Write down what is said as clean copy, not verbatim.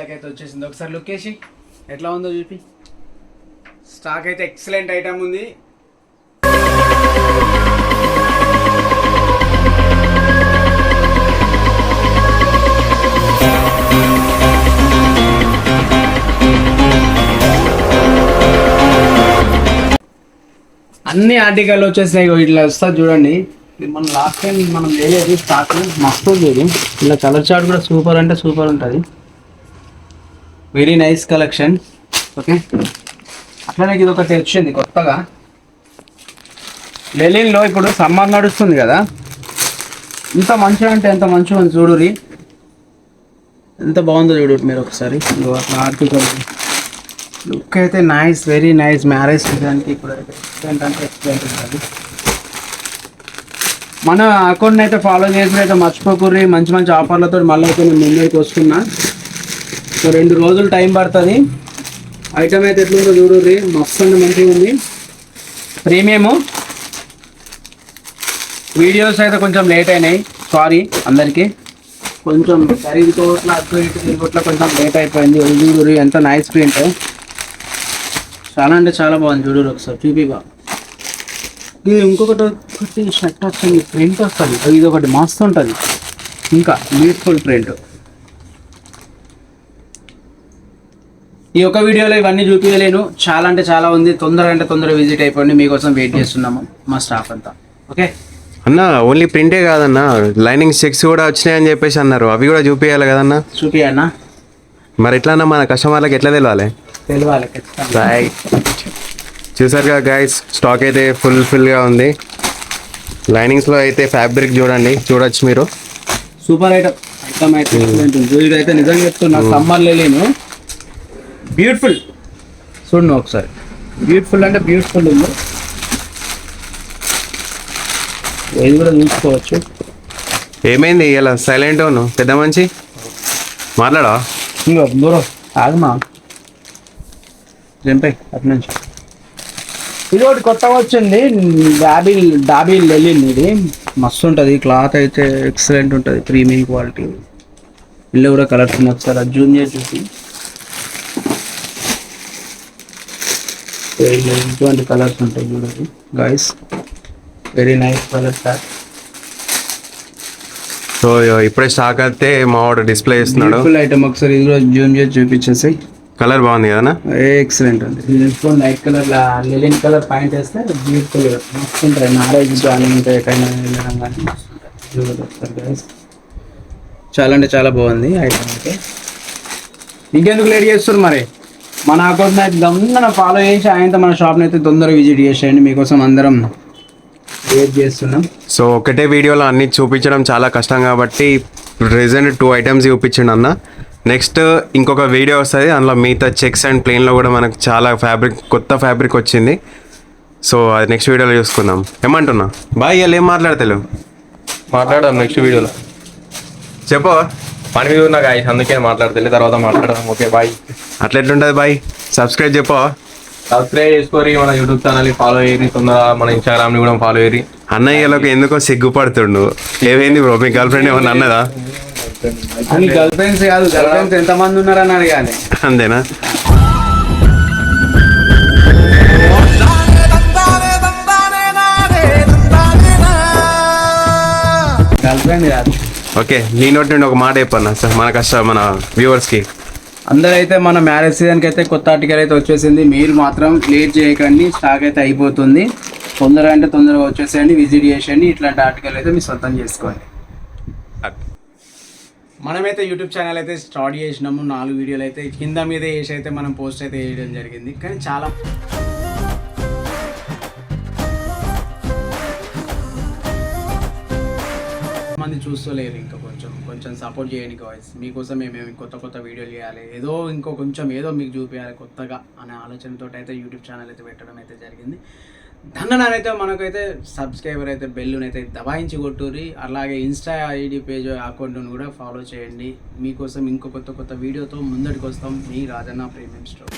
దాకా అయితే వచ్చేసింది. ఒకసారి లుక్ వేసి ఎట్లా ఉందో చూపి. స్టాక్ అయితే ఎక్సలెంట్ ఐటమ్ ఉంది. అన్ని ఆర్టికల్ వచ్చేసినాయి. ఇట్లా వస్తా చూడండి. మనం లాస్ట్ టైం మనం వేయలేదు స్టాక్ మస్తు ఉంది. ఇలా కలర్ చార్ట్ కూడా సూపర్ అంటే సూపర్ ఉంటుంది. Very nice collection. ఓకే, అట్లనే ఇది ఒకటి వచ్చింది కొత్తగా లెలిన్లో. ఇప్పుడు సమ్మర్ నడుస్తుంది కదా, ఇంత మంచిగా అంటే ఎంత మంచిగా ఉంది చూడురి. ఎంత బాగుందో చూడు మీరు ఒకసారి. ఆర్టికల్ లుక్ అయితే నైస్, వెరీ నైస్. మ్యారేజ్ సీజన్కి ఇప్పుడు అయితే ఎక్స్పెంట్ అంటే ఎక్స్పెంట్ ఉంటుంది. మన అకౌంట్ని అయితే ఫాలో చేసి అయితే మర్చిపోకూరి. మంచి మంచి ఆఫర్లతో మళ్ళీ అయితే నేను ముందుకు వస్తున్నా. సో 2 రోజులు టైం పడుతుంది. ఐటమ్ అయితే ఎట్లుందో చూడుర్రి. మస్తు అంటే మంచిగా ఉంది. ప్రీమియము. వీడియోస్ అయితే కొంచెం లేట్ అయినాయి, సారీ అందరికీ. కొంచెం ఖరీదు కోట్ల అటు ఇటు కోట్ల కొంచెం లేట్ అయిపోయింది. చూడుర్రి ఎంత నైస్ ప్రింట్. చాలా అంటే చాలా బాగుంది. చూడు ఒకసారి చూపిగా. ఇది ఇంకొకటి షర్ట్ వస్తుంది, ప్రింట్ వస్తుంది. ఇది ఒకటి మస్తు ఉంటుంది, ఇంకా బ్యూటిఫుల్ ప్రింట్. ఈ ఒక వీడియోలో ఇవన్నీ చూపించలేను, చాలా అంటే చాలా ఉంది. తొందరగా విజిట్ అయిపోయింది. మీకోసం వెయిట్ చేస్తున్నాము మా స్టాఫ్ అంతా. ఓకే అన్న, ఓన్లీ ప్రింటే కాదన్న, లైనింగ్ చెక్స్ కూడా వచ్చినాయని చెప్పేసి అన్నారు. అవి కూడా చూపించాలి కదన్నా. చూపియన్నా. మరి ఎట్లా అన్న, మన కస్టమర్లకు ఎట్లా తెలియాలి? చూసారుగా గైస్, స్టాక్ అయితే ఫుల్గా ఉంది. లైనింగ్స్లో అయితే ఫ్యాబ్రిక్ చూడొచ్చు మీరు. సూపర్ ఐటమ్ అయితే ఇదైతే నిజంగా చెప్తున్నా. సమ్మర్ లేను బ్యూటిఫుల్. చూడండి ఒకసారి, బ్యూటిఫుల్ అంటే బ్యూటిఫుల్ ఉంది. ఇది కూడా చూసుకోవచ్చు. ఏమైంది ఇలా సైలెంట్ ఉన్నావు? పెద్ద మంచి మాట్లాడా? ఇంకో దూరం ఆగమా, జంపై అటు నుంచి. ఇది ఒకటి కొత్తగా వచ్చింది, డాబీ లెలిన్. ఇది మస్తు ఉంటుంది. క్లాత్ అయితే ఎక్సలెంట్ ఉంటుంది, ప్రీమియం క్వాలిటీ. ఇల్లు కూడా కలర్స్ ఒకసారి అది జూమ్ చేసి చూసి. ఇటువంటి కలర్స్ ఉంటాయి చూడండి guys. Very nice colour stock. So ఇప్పుడే స్టాక్ అయితే మా వాడు డిస్ప్లే చేస్తున్నాడు. ఫుల్ ఐటమ్ ఒకసారి ఇది కూడా జూమ్ చేసి చూపించేసి. కలర్ బాగుంది కదా, ఎక్సలెంట్ ఉంది. లైట్ కలర్ లెలిన్ కలర్ పాయింట్ వేస్తే బ్యూటిఫుల్ మస్తు ఉంటాయి. మ్యారేజ్ కానీ ఇంకా ఎక్కడైనా వెళ్ళడం కానీ మస్తు ఉంటాయి. చాలా అంటే చాలా బాగుంది ఐటమ్ అయితే. ఇంకెందుకు లేట్ చేస్తారు మరి, మన అకౌంట్ అయితే తొందరగా ఫాలో చేసి ఆయనతో మన షాప్ని అయితే తొందరగా విజిట్ చేసేయండి. మీకోసం అందరం వెయిట్ చేస్తున్నాం. సో ఒకటే వీడియోలో అన్ని చూపించడం చాలా కష్టం కాబట్టి ప్రెజెంట్ 2 ఐటమ్స్ చూపించండి అన్న. నెక్స్ట్ ఇంకొక వీడియో వస్తుంది, అందులో మిగతా చెక్స్ అండ్ ప్లెయిన్లో కూడా మనకు చాలా కొత్త ఫ్యాబ్రిక్ వచ్చింది. సో అది నెక్స్ట్ వీడియోలో చూసుకుందాం. ఏమంటున్నా బాయ్, ఇవాళ ఏం మాట్లాడదాం నెక్స్ట్ వీడియోలో. చెప్పు. పని మీద ఉన్నా గాయస్, అందుకే మాట్లాడతలే, తర్వాత మాట్లాడదాం. Okay bye. అట్లా ఎట్లుంటుంది బాయ్? సబ్స్క్రైబ్ సబ్స్క్రైబ్ చేసుకోరి, మన యూట్యూబ్ ఛానల్ని ఫాలో అయ్యి, తొందరగా మన ఇన్స్టాగ్రామ్ని కూడా ఫాలో అయ్యి. అన్నయ్యలోకి ఎందుకో సిగ్గుపడుతుండు. ఏమైంది బ్రో, మీ గర్ల్ ఫ్రెండ్ ఏమన్నా అన్నదా? గర్ల్ ఫ్రెండ్స్ కాదు, గర్ల్ ఫ్రెండ్స్ ఎంతమంది ఉన్నారని అడగాలి. అంతేనా? గర్ల్ ఫ్రెండ్ కాదు. ఓకే, నీ నోటి నుండి ఒక మాట చెప్పన్నా సార్ మన వ్యూవర్స్కి. అందరైతే మన మ్యారేజ్ సీజన్కి అయితే కొత్త ఆర్టికల్ అయితే వచ్చేసింది. మీరు మాత్రం లేట్ చేయకండి, స్టాక్ అయితే అయిపోతుంది. తొందరగా వచ్చేసేయండి, విజిట్ చేసేయండి. ఇట్లాంటి ఆర్టికల్ అయితే మీరు సొంతం చేసుకోండి. మనమైతే యూట్యూబ్ ఛానల్ అయితే స్టార్ట్ చేసినాము. 4 వీడియోలు అయితే కింద మీద వేసి అయితే మనం పోస్ట్ అయితే వేయడం జరిగింది. కానీ చాలా మంది చూస్తలేరు. ఇంకా కొంచెం సపోర్ట్ చేయండి గాయ్స్. మీకోసం మేము కొత్త వీడియోలు చేయాలి, ఏదో మీకు చూపించాలి కొత్తగా అనే ఆలోచనతో అయితే యూట్యూబ్ ఛానల్ అయితే పెట్టడం అయితే జరిగింది. ధన్యనారైతే మనకైతే సబ్స్క్రైబర్ అయితే బెల్లుని అయితే దబాయించి కొట్టుర్రి. అలాగే ఇన్స్టా ఐడి పేజ్ అకౌంట్ను కూడా ఫాలో చేయండి. మీకోసం కొత్త వీడియోతో ముందడికి వస్తాం. మీ రాజన్న ప్రీమియం స్టోర్.